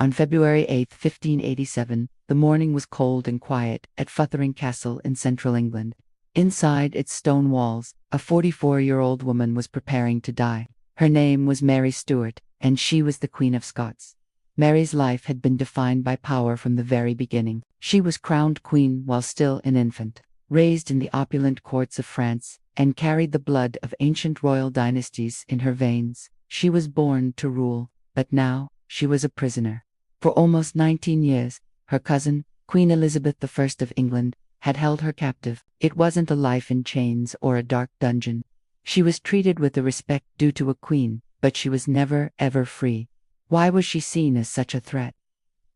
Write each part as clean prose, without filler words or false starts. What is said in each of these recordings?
On February 8, 1587, the morning was cold and quiet at Futhering Castle in central England. Inside its stone walls, a 44-year-old woman was preparing to die. Her name was Mary Stuart, and she was the Queen of Scots. Mary's life had been defined by power from the very beginning. She was crowned queen while still an infant, raised in the opulent courts of France, and carried the blood of ancient royal dynasties in her veins. She was born to rule, but now she was a prisoner. For almost 19 years, her cousin, Queen Elizabeth I of England, had held her captive. It wasn't a life in chains or a dark dungeon. She was treated with the respect due to a queen, but she was never, ever free. Why was she seen as such a threat?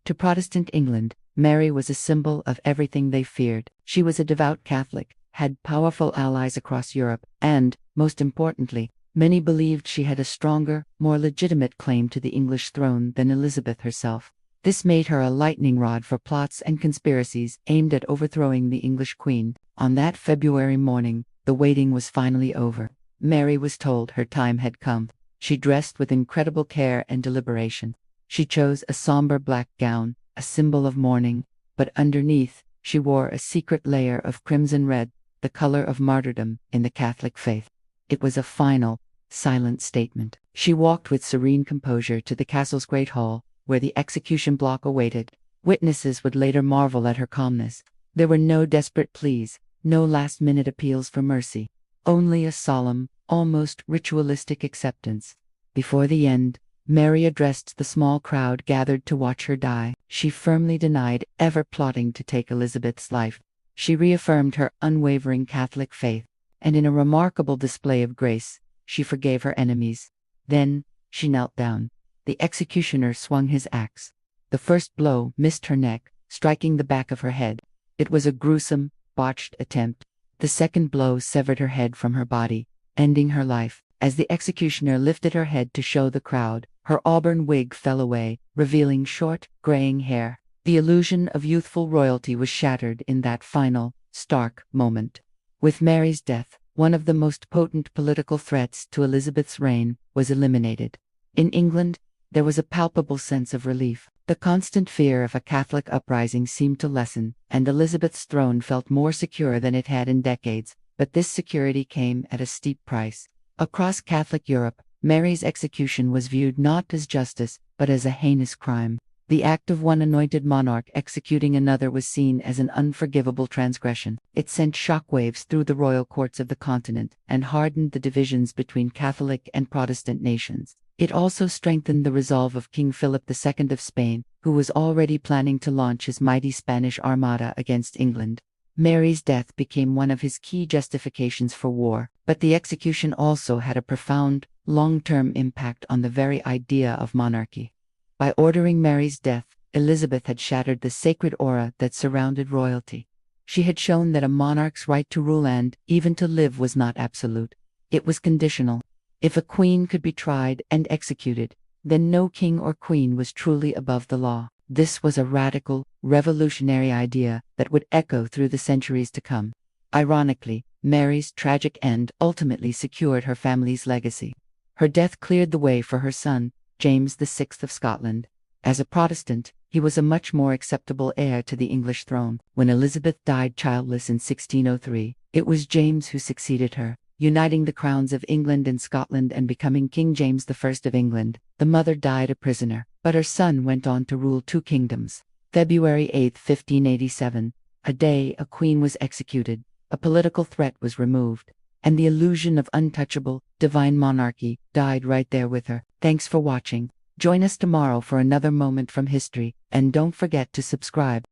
To Protestant England, Mary was a symbol of everything they feared. She was a devout Catholic, had powerful allies across Europe, and, most importantly, many believed she had a stronger, more legitimate claim to the English throne than Elizabeth herself. This made her a lightning rod for plots and conspiracies aimed at overthrowing the English queen. On that February morning, the waiting was finally over. Mary was told her time had come. She dressed with incredible care and deliberation. She chose a somber black gown, a symbol of mourning, but underneath, she wore a secret layer of crimson red, the color of martyrdom in the Catholic faith. It was a final, silent statement. She walked with serene composure to the castle's great hall, where the execution block awaited. Witnesses would later marvel at her calmness. There were no desperate pleas, no last-minute appeals for mercy. Only a solemn, almost ritualistic acceptance. Before the end, Mary addressed the small crowd gathered to watch her die. She firmly denied ever plotting to take Elizabeth's life. She reaffirmed her unwavering Catholic faith, and in a remarkable display of grace, she forgave her enemies. Then, she knelt down. The executioner swung his axe. The first blow missed her neck, striking the back of her head. It was a gruesome, botched attempt. The second blow severed her head from her body, ending her life. As the executioner lifted her head to show the crowd, her auburn wig fell away, revealing short, graying hair. The illusion of youthful royalty was shattered in that final, stark moment. With Mary's death, one of the most potent political threats to Elizabeth's reign was eliminated. In England, there was a palpable sense of relief. The constant fear of a Catholic uprising seemed to lessen, and Elizabeth's throne felt more secure than it had in decades, but this security came at a steep price. Across Catholic Europe, Mary's execution was viewed not as justice, but as a heinous crime. The act of one anointed monarch executing another was seen as an unforgivable transgression. It sent shockwaves through the royal courts of the continent, and hardened the divisions between Catholic and Protestant nations. It also strengthened the resolve of King Philip II of Spain, who was already planning to launch his mighty Spanish Armada against England. Mary's death became one of his key justifications for war, but the execution also had a profound, long-term impact on the very idea of monarchy. By ordering Mary's death, Elizabeth had shattered the sacred aura that surrounded royalty. She had shown that a monarch's right to rule and, even to live, was not absolute. It was conditional. If a queen could be tried and executed, then no king or queen was truly above the law. This was a radical, revolutionary idea that would echo through the centuries to come. Ironically, Mary's tragic end ultimately secured her family's legacy. Her death cleared the way for her son, James VI of Scotland. As a Protestant, he was a much more acceptable heir to the English throne. When Elizabeth died childless in 1603, it was James who succeeded her, uniting the crowns of England and Scotland and becoming King James I of England. The mother died a prisoner, but her son went on to rule 2 kingdoms. February 8, 1587, a day a queen was executed, a political threat was removed, and the illusion of untouchable, divine monarchy died right there with her. Thanks for watching. Join us tomorrow for another moment from history, and don't forget to subscribe.